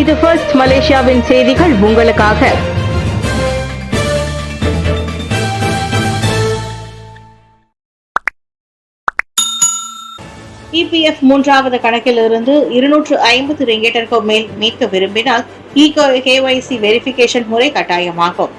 இது ஃபர்ஸ்ட் மலேசியாவின் செய்திகள் உங்களுக்காக. EPF மூன்றாவது கணக்கில் இருந்து 250 ரிங்கெட்டிற்கு மேல் மீட்க விரும்பினால் KYC வெரிஃபிகேஷன் முறை கட்டாயமாகும்.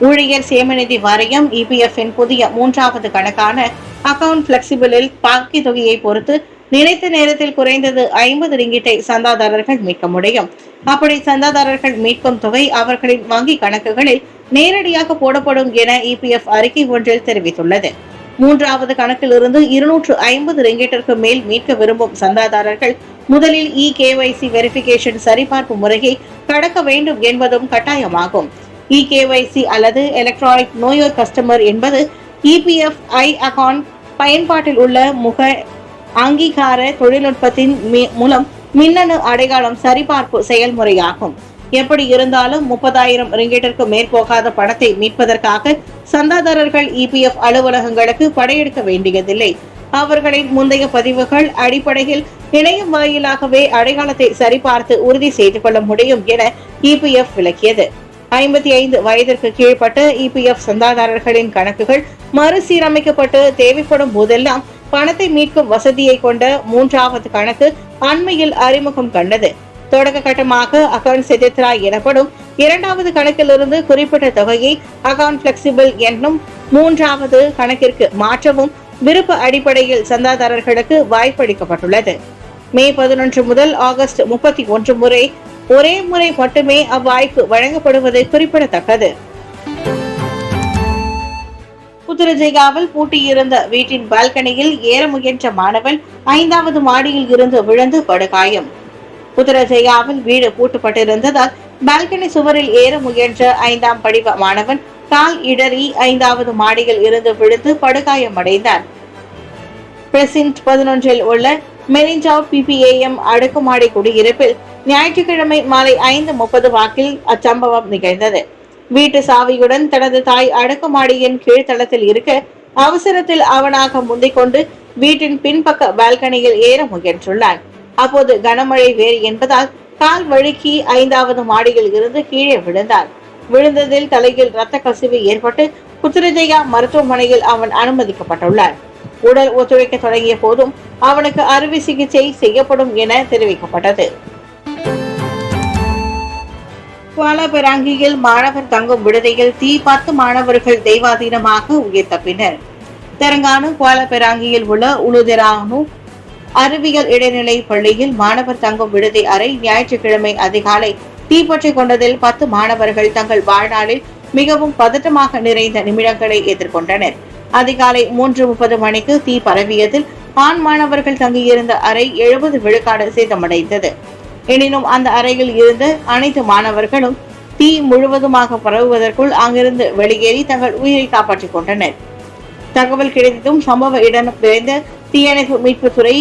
ஊழியர் சேமநிதி வாரியம் EPF-இன் புதிய மூன்றாவது கணக்கான அக்கவுண்ட் பிளெக்சிபிளில் பாக்கி தொகையை பொறுத்து நினைத்த நேரத்தில் குறைந்தது 50 ரிங்கிட்டை சந்தாதாரர்கள் மீட்க முடியும். அப்படி சந்தாதாரர்கள் மீட்கும் தொகை அவர்களின் வங்கி கணக்குகளில் நேரடியாக போடப்படும் என EPF அறிக்கை ஒன்றில் தெரிவித்துள்ளது. மூன்றாவது கணக்கிலிருந்து 250 ரிங்கிட்டிற்கு மேல் மீட்க விரும்பும் சந்தாதாரர்கள் முதலில் KYC வெரிஃபிகேஷன் சரிபார்ப்பு முறையை கடக்க வேண்டும் என்பதும் கட்டாயமாகும். KYC அல்லது எலக்ட்ரானிக் நோ யுவர் கஸ்டமர் என்பது EPF அக்கவுண்ட் பயன்பாட்டில் உள்ள முக அங்கீகார தொழில்நுட்பத்தின் மூலம் மின்னணு அடையாளம் சரிபார்ப்பு செயல்முறையாகும். எப்படி இருந்தாலும் 30,000 ரிங்கெட்டிற்கு மேற்போகாத பணத்தை மீட்பதற்காக சந்தாதாரர்கள் EPF அலுவலகங்களுக்கு படையெடுக்க வேண்டியதில்லை. அவர்களின் முந்தைய பதிவுகள் அடிப்படையில் இணையம் வாயிலாகவே அடையாளத்தை சரிபார்த்து உறுதி செய்து கொள்ள முடியும் என EPF விளக்கியது. 55 வயதிற்கு கீழ்பட்ட EPF சந்தாதாரர்களின் கணக்குகள் மறுசீரமைக்கப்பட்டு தேவைப்படும் போதெல்லாம் பணத்தை மீட்கும் வசதியை கொண்ட மூன்றாவது கணக்கு அண்மையில் அறிமுகம் கண்டது. தொடக்க கட்டமாக அக்கவுண்ட் செதித்ரா எனப்படும் இரண்டாவது கணக்கிலிருந்து குறிப்பிட்ட தொகையை அக்கவுண்ட் பிளெக்சிபிள் என்னும் மூன்றாவது கணக்கிற்கு மாற்றவும் விருப்ப அடிப்படையில் சந்தாதாரர்களுக்கு வாய்ப்பளிக்கப்பட்டுள்ளது. மே 11 முதல் ஆகஸ்ட் 31 முறை ஒரே முறை மட்டுமே அவ்வாய்ப்பு வழங்கப்படுவது குறிப்பிடத்தக்கது. புத்திரஜெயாவில் பூட்டியிருந்த வீட்டின் பால்கனியில் ஏற முயன்ற மாணவன் 5வது மாடியில் இருந்து விழுந்து படுகாயம். புத்திரஜெயாவில் வீடு பூட்டப்பட்டிருந்ததால் பால்கனி சுவரில் ஏற முயன்ற 5ஆம் படிவ மாணவன் கால் இடறி 5வது மாடியில் இருந்து விழுந்து படுகாயமடைந்தார். பிரசிண்ட் 11இல் உள்ள மெரிஞ்சாவ் PPAM அடுக்குமாடி குடியிருப்பில் ஞாயிற்றுக்கிழமை மாலை 5:30 வாக்கில் அச்சம்பவம் நிகழ்ந்தது. வீட்டு சாவியுடன் தனது தாய் அடுக்குமாடியின் கீழ்த்தளத்தில் இருக்க அவசரத்தில் அவனாக முந்திக் கொண்டு வீட்டின் பின்பக்க பால்கனியில் ஏற முயன்றுள்ளான். அப்போது கனமழை வேறு என்பதால் கால் வழுக்கி 5வது மாடியில் இருந்து கீழே விழுந்தான். விழுந்ததில் தலையில் இரத்த கசிவு ஏற்பட்டு புத்திரஜெயா மருத்துவமனையில் அவன் அனுமதிக்கப்பட்டுள்ளார். உடல் ஒத்துழைக்க தொடங்கிய போதும் அவனுக்கு அறுவை சிகிச்சை செய்யப்படும் என தெரிவிக்கப்பட்டது. குவாலாபெராங்கியில் மாணவர் தங்கும் விடுதியில் தீ 10 மாணவர்கள் தெய்வாதீனமாக உயிர் தப்பினர். தெலங்கானா குவாலாபெராங்கியில் உள்ள உலுதெரானு அறிவியல் இடைநிலை பள்ளியில் மாணவர் தங்கும் விடுதி அறை ஞாயிற்றுக்கிழமை அதிகாலை தீப்பற்றிக் கொண்டதில் 10 மாணவர்கள் தங்கள் வாழ்நாளில் மிகவும் பதட்டமாக நிறைந்த நிமிடங்களை எதிர்கொண்டனர். அதிகாலை 3:30 மணிக்கு தீ பரவியதில் ஆண் மாணவர்கள் தங்கியிருந்த அறை 70 விழுக்காடு சேதமடைந்தது. எனினும் அந்த அறையில் இருந்த அனைத்து மாணவர்களும் தீ முழுவதுமாக பரவுவதற்குள் அங்கிருந்து வெளியேறி தங்கள் உயிரை காப்பாற்றிக் கொண்டனர். தகவல் கிடைத்ததும் சம்பவ இடம் விரைந்த தீயணைப்பு மீட்புத்துறை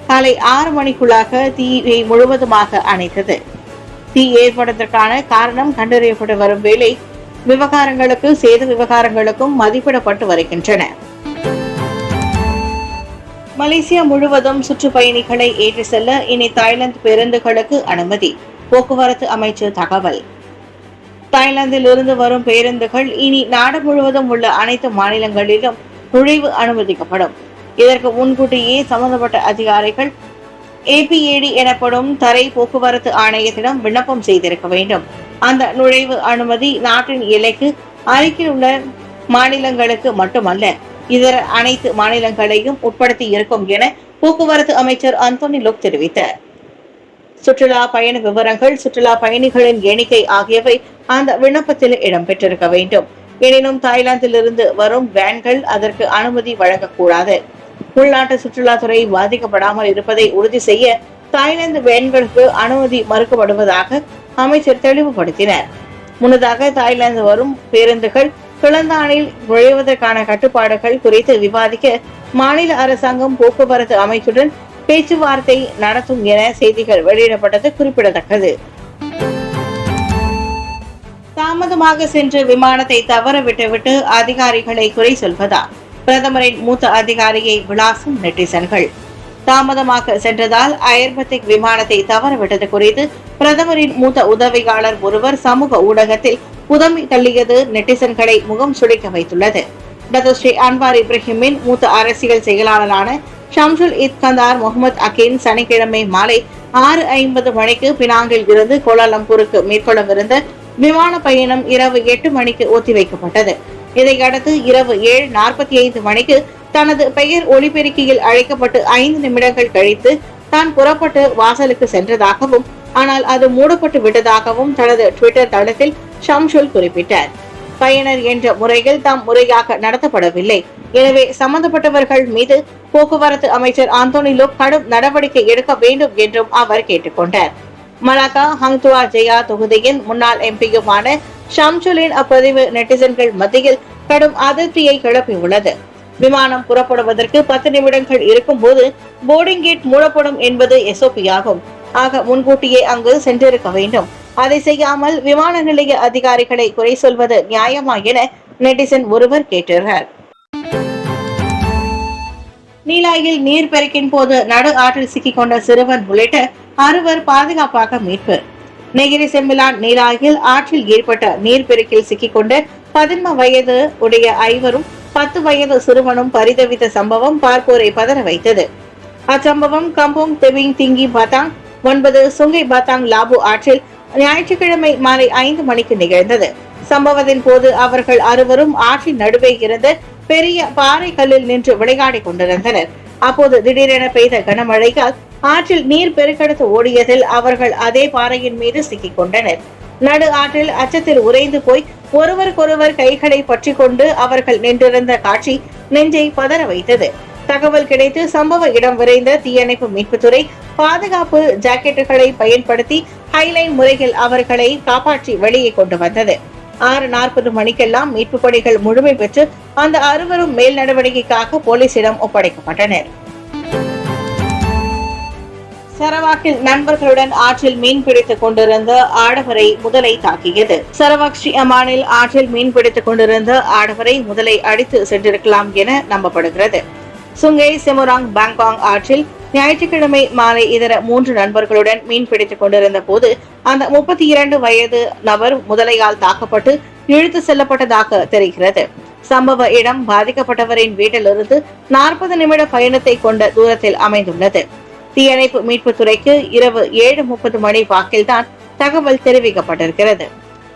காலை 6 மணிக்குள்ளாக தீயை முழுவதுமாக அணைத்தது. தீ ஏற்படுவதற்கான காரணம் கண்டறியப்பட்டு வரும் வேளை விவகாரங்களுக்கு சேத விவகாரங்களுக்கும் மதிப்பிடப்பட்டு வருகின்றன. மலேசியா முழுவதும் சுற்றுப்பயணிகளை ஏற்றி செல்ல இனி தாய்லாந்து பேருந்துகளுக்கு அனுமதி. போக்குவரத்து அமைச்சர் தகவல். தாய்லாந்தில் இருந்து வரும் பேருந்துகள் இனி நாடு முழுவதும் உள்ள அனைத்து மாநிலங்களிலும் நுழைவு அனுமதிக்கப்படும். இதற்கு முன்கூட்டியே சம்பந்தப்பட்ட அதிகாரிகள் APAD எனப்படும் தரை போக்குவரத்து ஆணையத்திடம் விண்ணப்பம் செய்திருக்க வேண்டும். அந்த நுழைவு அனுமதி நாட்டின் எல்லைக்கு அருகில் உள்ள மாநிலங்களுக்கு மட்டுமல்ல, இதர அனைத்து மாநிலங்களையும் உட்படுத்தி இருக்கும் என போக்குவரத்து அமைச்சர் அந்தோனி லோக் தெரிவித்தார். சுற்றுலா பயண விவரங்கள், சுற்றுலா பயணிகளின் எண்ணிக்கை ஆகியவை அந்த விண்ணப்பத்தில் இடம்பெற்றிருக்க வேண்டும். எனினும் தாய்லாந்திலிருந்து வரும் வேன்கள் அதற்கு அனுமதி வழங்கக்கூடாது. உள்நாட்டு சுற்றுலாத்துறை பாதிக்கப்படாமல் இருப்பதை உறுதி செய்ய தாய்லாந்து வேன்களுக்கு அனுமதி மறுக்கப்படுவதாக அமைச்சர் தெளிவுபடுத்தினார். முன்னதாக தாய்லாந்து வரும் பேருந்துகள் கிளந்தானில் நுழைவதற்கான கட்டுப்பாடுகள் குறித்து விவாதிக்க மாநில அரசாங்கம் போக்குவரத்து அமைச்சுடன் பேச்சுவார்த்தை நடத்தும் என செய்திகள் வெளியிடப்பட்டது குறிப்பிடத்தக்கது. தாமதமாக சென்று விமானத்தை தவற விட்டுவிட்டு அதிகாரிகளை குறை சொல்வதா? பிரதமரின் மூத்த அதிகாரியை விளாசும் நெட்டிசன்கள். தாமதமாக சென்றதால் ஏர்பத்திக் விமானத்தை தவறவிட்டது குறித்து பிரதமரின் மூத்த உதவியாளர் ஒருவர் சமூக ஊடகத்தில் புதமை தள்ளியது நெட்டிசன்களை முகம் சுளிக்க வைத்துள்ளது. டத்தோஸ்ரீ அன்வார் இப்ராஹிமின் மூத்த அரசியல் செயலாளரான ஷம்சுல் இத்கந்தார் முகமது அகீன் சனிக்கிழமை மாலை 6:50 மணிக்கு பினாங்கில் இருந்து கோலாலம்பூருக்கு மேற்கொள்ளவிருந்த விமான பயணம் இரவு 8 மணிக்கு ஒத்திவைக்கப்பட்டது. இதையடுத்து இரவு 7:45 மணிக்கு தனது பெயர் ஒலிபெருக்கியில் அழைக்கப்பட்டு 5 நிமிடங்கள் கழித்து தான் புறப்பட்டு வாசலுக்கு சென்றதாகவும் ஆனால் அது மூடப்பட்டு விட்டதாகவும் தனது ட்விட்டர் தளத்தில் ஷம்சுல் குறிப்பிட்டார். பயனர் என்ற முறையில் தாம் முறையாக நடத்தப்படவில்லை. எனவே சம்பந்தப்பட்டவர்கள் மீது போக்குவரத்து அமைச்சர் ஆந்தோனி லோக் கடும் நடவடிக்கை எடுக்க வேண்டும் என்றும் அவர் கேட்டுக்கொண்டார். மலாக்கா ஹங்துவா ஜெயா தொகுதியின் முன்னாள் எம்பியுமான ஷம்சுலின் அப்பதிவு நெட்டிசன்கள் மத்தியில் கடும் அதிருப்தியை கிளப்பியுள்ளது. விமானம் புறப்படுவதற்கு 10 நிமிடங்கள் இருக்கும் போது போர்டிங் கேட் மூடப்படும் என்பது SOP ஆகும். ஆக முன்கூட்டியே அங்கு சென்றிருக்க வேண்டும். அதை செய்யாமல் விமான நிலைய அதிகாரிகளை குறை சொல்வது நியாயமா என நெட்டிசன் ஒருவர் கேட்டார். நீலாயில் நீர்ப்பெருக்கின் போது நடு ஆற்றில் சிக்கிக் கொண்ட சிறுவன் உள்ளிட்ட 6 பாதுகாப்பாக மீட்பு. நெகிரி செம்பிலான் நீலாயில் ஆற்றில் ஏற்பட்ட நீர்ப்பெருக்கில் சிக்கிக் கொண்ட 11 வயது உடைய 5 10 வயது சிறுவனும் பரிதவித்த சம்பவம் பார்ப்போரை பதற வைத்தது. அச்சம்பவம் கம்போங் தெவிங் திங்கி பாத்தாங் 9 சுங்கை பாத்தாங் லாபு ஆற்றில் ஞாயிற்றுக்கிழமை மாலை 5 மணிக்கு நிகழ்ந்தது. சம்பவத்தின் போது அவர்கள் 6 ஆற்றின் நடுவே இருந்த பெரிய பாறை கல்லில் நின்று விளையாடிக் கொண்டிருந்தனர். அப்போது திடீரென பெய்த கனமழையால் ஆற்றில் நீர் பெருக்கெடுத்து ஓடியதில் அவர்கள் அதே பாறையின் மீது சிக்கிக் கொண்டனர். நடு ஆற்றில் அச்சத்தில் உறைந்து போய் ஒருவருக்கொருவர் கைகளை பற்றி கொண்டு அவர்கள் நின்றிருந்த காட்சி நெஞ்சை பதற வைத்தது. தகவல் கிடைத்து சம்பவ இடம் விரைந்த தீயணைப்பு மீட்புத்துறை பாதுகாப்பு ஜாக்கெட்டுகளை பயன்படுத்தி ஹைலைன் முறையில் அவர்களை காப்பாற்றி வெளியே கொண்டு வந்தது. 6:40 மணிக்கெல்லாம் மீட்பு பணிகள் முழுமை பெற்று அந்த 6 மேல் நடவடிக்கைக்காக போலீசிடம் ஒப்படைக்கப்பட்டனர். சரவாக்கில் நண்பர்களுடன் ஆற்றில் மீன் பிடித்துக் கொண்டிருந்த ஆடவரை முதலை தாக்கியது. சரவாக் ஸ்ரீ அமானில் ஆற்றில் மீன் பிடித்துக் கொண்டிருந்த ஆடவரை முதலை அடித்து சென்றிருக்கலாம் என நம்பப்படுகிறது. சுங்கை செமுராங் பாங்காங் ஆற்றில் ஞாயிற்றுக்கிழமை மாலை இதர 3 நண்பர்களுடன் மீன் பிடித்துக் கொண்டிருந்த போது அந்த 32 வயது நபர் முதலையால் தாக்கப்பட்டு இழுத்து செல்லப்பட்டதாக தெரிகிறது. சம்பவ இடம் பாதிக்கப்பட்டவரின் வீட்டிலிருந்து 40 நிமிட பயணத்தை கொண்ட தூரத்தில் அமைந்துள்ளது. தீயணைப்பு மீட்பு துறைக்கு இரவு 7:30 மணி வாக்கில்தான் தகவல் தெரிவிக்கப்பட்டிருக்கிறது.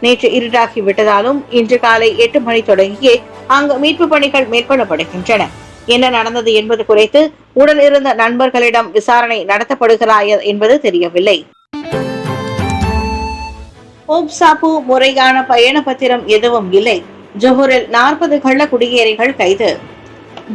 நேற்று இருட்டாகி விட்டதாலும் இன்று காலை 8 மணி தொடங்கியே அங்கு மீட்பு பணிகள் மேற்கொள்ளப்படுகின்றன. என்ன நடந்தது என்பது குறித்து உடன் இருந்த நண்பர்களிடம் விசாரணை நடத்தப்படுகிறாயா என்பது தெரியவில்லை. ஓப்சாப்பு முறையான பயண பத்திரம் எதுவும் இல்லை. ஜொஹூரில் 40 கள்ள குடியேறிகள் கைது.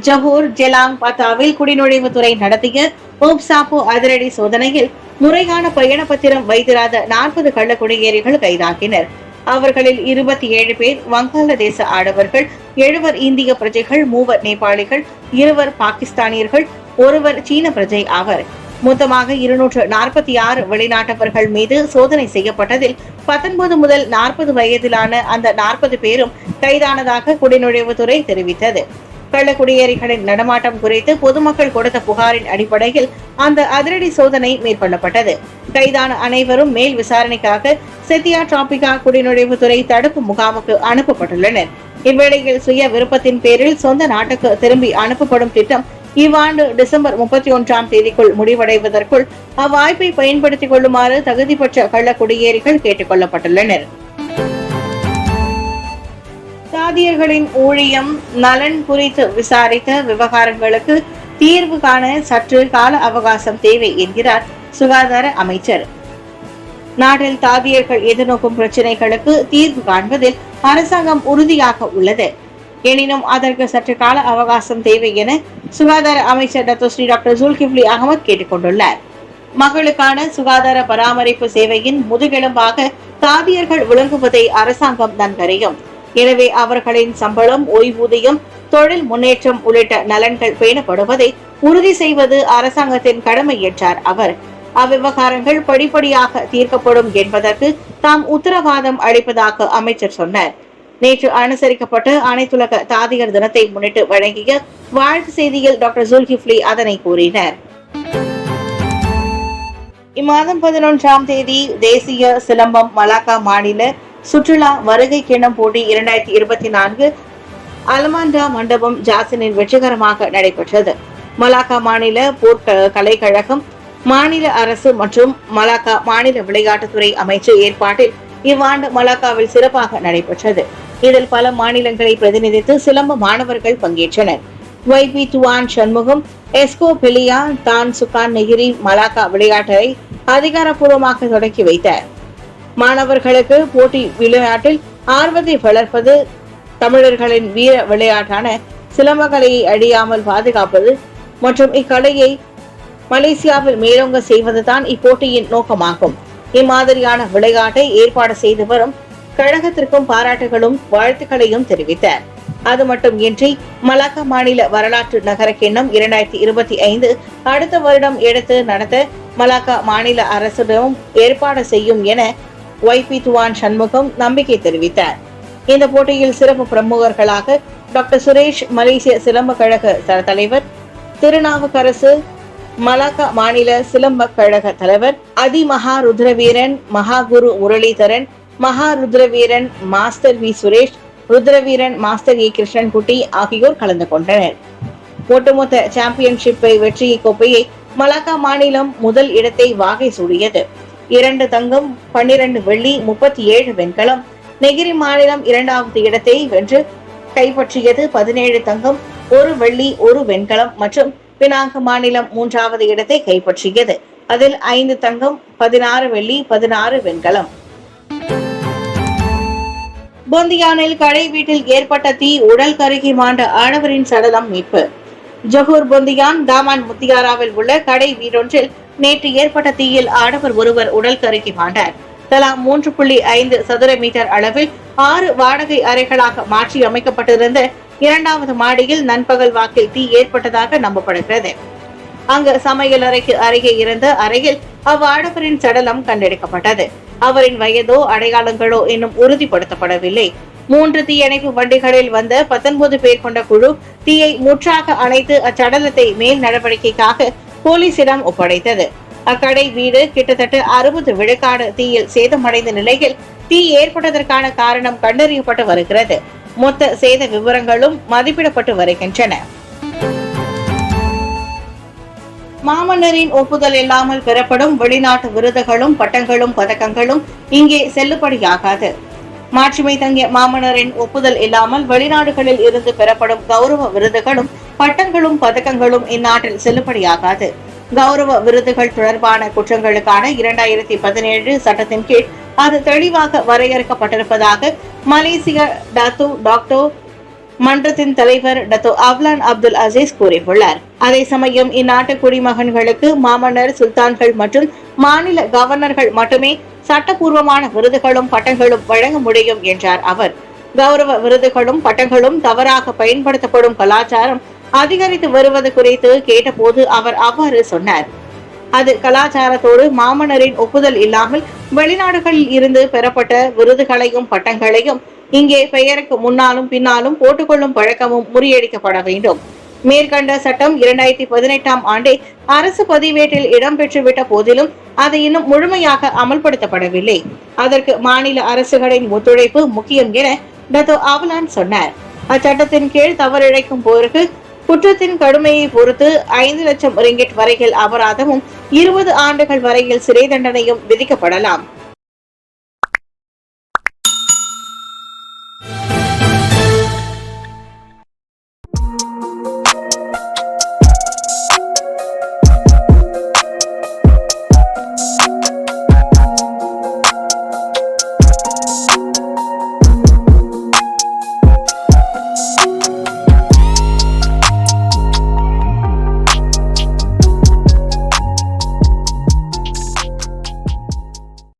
ஜொஹூர் ஜெலாங் பத்தாவில் குடிநுழைவுத்துறை நடத்திய ஓப்சாப்பு அதிரடி சோதனையில் முறையான பயண பத்திரம் வைத்திராத 40 கள்ள குடியேறிகள் கைதாகினர். அவர்களில் 27 பேர் வங்காளதேச ஆடவர்கள், 7 இந்திய பிரஜைகள், 3 நேபாளிகள், 2 பாகிஸ்தானியர்கள், 1 சீன பிரஜை ஆவர். மொத்தமாக 246 வெளிநாட்டவர்கள் மீது சோதனை செய்யப்பட்டதில் 19 முதல் 40 வயதிலான அந்த 40 பேரும் கைதானதாக குடிநுழைவுத்துறை தெரிவித்தது. கள்ள குடியேறிகளின் நடமாட்டம் குறித்து பொதுமக்கள் கொடுத்த புகாரின் அடிப்படையில் அந்த அதிரடி சோதனை மேற்கொள்ளப்பட்டது. கைதான அனைவரும் மேல் விசாரணைக்காக செத்தியா டிராபிகா குடிநுழைவுத்துறை தடுப்பு முகாமுக்கு அனுப்பப்பட்டுள்ளனர். இவ்வேளையில் சுய விருப்பத்தின் பேரில் சொந்த நாட்டுக்கு திரும்பி அனுப்பப்படும் திட்டம் இவ்வாண்டு டிசம்பர் 31ஆம் தேதிக்குள் முடிவடைவதற்குள் அவ்வாய்ப்பை பயன்படுத்திக் கொள்ளுமாறு தகுதி பெற்ற கள்ள குடியேறிகள் கேட்டுக் கொள்ளப்பட்டுள்ளனர். தாதியர்களின் ஊழியம் நலன் குறித்து விசாரித்த விவகாரங்களுக்கு தீர்வு காண சற்று கால அவகாசம் தேவை என்கிறார் சுகாதார அமைச்சர். நாட்டில் தாதியர்கள் எதிர்நோக்கும் பிரச்சினைகளுக்கு தீர்வு காண்பதில் அரசாங்கம் உறுதியாக உள்ளது. எனினும் அதற்கு சற்று கால அவகாசம் தேவை என சுகாதார அமைச்சர் டத்தோஸ்ரீ டாக்டர் ஜுல்கிப்லி அகமது கேட்டுக் கொண்டுள்ளார். மக்களுக்கான சுகாதார பராமரிப்பு சேவையின் முதுகெலும்பாக தாதியர்கள் விளங்குவதை அரசாங்கம் நன்கறியும். எனவே அவர்களின் சம்பளம், ஓய்வூதியம், தொழில் முன்னேற்றம் உள்ளிட்ட நலன்கள் பேணப்படுவதை உறுதி செய்வது அரசாங்கத்தின் கடமை என்றார் அவர். அவ்விவகாரங்கள் படிப்படியாக தீர்க்கப்படும் என்பதற்கு தாம் உத்தரவாதம் அளிப்பதாக அமைச்சர் சொன்னார். நேற்று அனுசரிக்கப்பட்ட அனைத்துலக தாதியர் தினத்தை முன்னிட்டு வழங்கிய வாழ்த்து செய்தியில் டாக்டர் ஜுல்கிப்லி அதனை கூறினார். இம்மாதம் 11ஆம் தேதி தேசிய சிலம்பம் மலாக்கா மாநில சுற்றுலா வருகை கிண்ணம் போட்டி 2024 அலமாண்டா மண்டபம் ஜாசனில் வெற்றிகரமாக நடைபெற்றது. மலாக்கா மாநில போர்க்கலைக்கழகம், மாநில அரசு மற்றும் மலாக்கா மாநில விளையாட்டுத்துறை அமைச்சு ஏற்பாட்டில் இவ்வாண்டு மலாக்காவில் சிறப்பாக நடைபெற்றது. இதில் பல மாநிலங்களை பிரதிநிதித்து சிலம்ப மாணவர்கள் பங்கேற்றனர். YP துவான் சண்முகம், எஸ்கோ பெலியா, தான் சுகான் நெகிரி மலாக்கா விளையாட்டை அதிகாரப்பூர்வமாக தொடக்கி வைத்தார். மாணவர்களுக்கு போட்டி விளையாட்டில் ஆர்வத்தை வளர்ப்பது, தமிழர்களின் வீர விளையாட்டான சிலம்ப கலையை அழியாமல் பாதுகாப்பது மற்றும் இக்கலையை மலேசியாவில் மேலோங்க செய்வதுதான் இப்போட்டியின் நோக்கமாகும். இம்மாதிரியான விளையாட்டை ஏற்பாடு செய்து வரும் கழகத்திற்கும் பாராட்டுகளும் வாழ்த்துக்களையும் தெரிவித்தார். அது மட்டுமின்றி மலாக்கா மாநில வரலாற்று நகர கிண்ணம் 2025 அடுத்த வருடம் எடுத்து நடத்த மலாக்கா மாநில அரசிடம் ஏற்பாடு செய்யும் என YP துவான் சண்முகம் நம்பிக்கை தெரிவித்தார். இந்த போட்டியில் சிறப்பு பிரமுகர்களாக டாக்டர் சுரேஷ், மலேசிய சிலம்ப கழக தலைவர், திருநாவுக்கரசு, மலாக்கா மாநில சிலம்ப கழக தலைவர், அதி மகா ருத்ரவீரன், மகாகுரு முரளிதரன், மகா ருத்ரவீரன் மாஸ்டர் வி சுரேஷ், ருத்ரவீரன் மாஸ்டர் ஏ கிருஷ்ணன்குட்டி ஆகியோர் கலந்து கொண்டனர். ஒட்டுமொத்த சாம்பியன்ஷிப்பை வெற்றி கோப்பையை மலாக்கா மாநிலம் முதல் இடத்தை வாகை சூடியது. 2 தங்கம், 12 வெள்ளி, 37 வெண்கலம். நெகிரி மாநிலம் 2வது இடத்தை வென்று கைப்பற்றியது. 17 தங்கம், 1 வெள்ளி, 1 வெண்கலம் மற்றும் பினாங்கு மாநிலம் 3வது இடத்தை கைப்பற்றியது. அதில் 5 தங்கம், 16 வெள்ளி, 16 வெண்கலம். பொந்தியானில் கடை வீட்டில் ஏற்பட்ட தீ, உடல் கருகி மாண்ட ஆடவரின் சடலம் மீட்பு. ஜொஹூர் பொந்தியான் தாமான் முத்தியாராவில் உள்ள கடை வீடொன்றில் நேற்று ஏற்பட்ட தீயில் ஆடவர் ஒருவர் உடல் கருகி மாண்டார். தலா 3.5 சதுர மீட்டர் அளவில் 6 வாடகை அறைகளாக மாற்றி அமைக்கப்பட்டிருந்த 2வது மாடியில் நண்பகல் வாக்கில் தீ ஏற்பட்டதாக நம்பப்படுகிறது. அங்கு சமையல் அறைக்கு அருகே இருந்த அறையில் அவ்வாடவரின் சடலம் கண்டெடுக்கப்பட்டது. அவரின் வயதோ அடையாளங்களோ இன்னும் உறுதிப்படுத்தப்படவில்லை. 3 தீயணைப்பு வண்டிகளில் வந்த 19 பேர் கொண்ட குழு தீயை முற்றாக அணைத்து அச்சடலத்தை மேல் நடவடிக்கைக்காக போலீசிடம் ஒப்படைத்தது. அக்கடை வீடு கிட்டத்தட்ட 60 விழுக்காடு தீயில் சேதமடைந்த நிலையில் தீ ஏற்பட்டதற்கான காரணம் கண்டறியப்பட்டு வருகிறது. மொத்த சேத விவரங்களும் மதிப்பிடப்பட்டு வருகின்றன. மாமன்னரின் ஒப்புதல் இல்லாமல் பெறப்படும் வெளிநாட்டு விருதுகளும் பட்டங்களும் பதக்கங்களும் இங்கே செல்லுபடியாகாது. மாட்சிமை தங்கிய மாமன்னரின் ஒப்புதல் இல்லாமல் வெளிநாடுகளில் இருந்து பெறப்படும் கௌரவ விருதுகளும் பட்டங்களும் பதக்கங்களும் இந்நாட்டில் செல்லுபடியாகாது. கௌரவ விருதுகள் தொடர்பான குற்றங்களுக்கான 2017 சட்டத்தின் கீழ் அது தெளிவாக வரையறுக்கப்பட்டிருப்பதாக மலேசிய டாக்டர் மன்றத்தின் தலைவர் டத்தோ அவ்லான் அப்துல் அசீஸ் கூறியுள்ளார். அதே சமயம் இந்நாட்டு குடிமகன்களுக்கு மாமன்னர், சுல்தான்கள் மற்றும் மாநில கவர்னர்கள் மட்டுமே சட்டப்பூர்வமான விருதுகளும் பட்டங்களும் வழங்க முடியும் என்றார் அவர். கௌரவ விருதுகளும் பட்டங்களும் தவறாக பயன்படுத்தப்படும் கலாச்சாரம் அதிகரித்து வருவது குறித்து கேட்டபோது அவர் அவ்வாறு சொன்னார். அது கலாச்சாரத்தோடு மாமன்னரின் ஒப்புதல் இல்லாமல் வெளிநாடுகளில் இருந்து பெறப்பட்ட விருதுகளையும் பட்டங்களையும் இங்கே பெயருக்கு முன்னாலும் பின்னாலும் போட்டுக்கொள்ளும் பழக்கமும் முறியடிக்கப்பட வேண்டும். மேற்கண்ட சட்டம் 2018ஆம் ஆண்டே அரசு பதிவேட்டில் இடம்பெற்றுவிட்ட போதிலும் அது இன்னும் முழுமையாக அமல்படுத்தப்படவில்லை. அதற்கு மாநில அரசுகளின் ஒத்துழைப்பு முக்கியம் என டத்தோ அவ்லான் சொன்னார். அச்சட்டத்தின் கீழ் தவறிழைக்கும் போருக்கு குற்றத்தின் கடுமையை பொறுத்து 5 லட்சம் ரிங்கிட் வரையில் அபராதமும் 20 ஆண்டுகள் வரையில் சிறை தண்டனையும் விதிக்கப்படலாம்.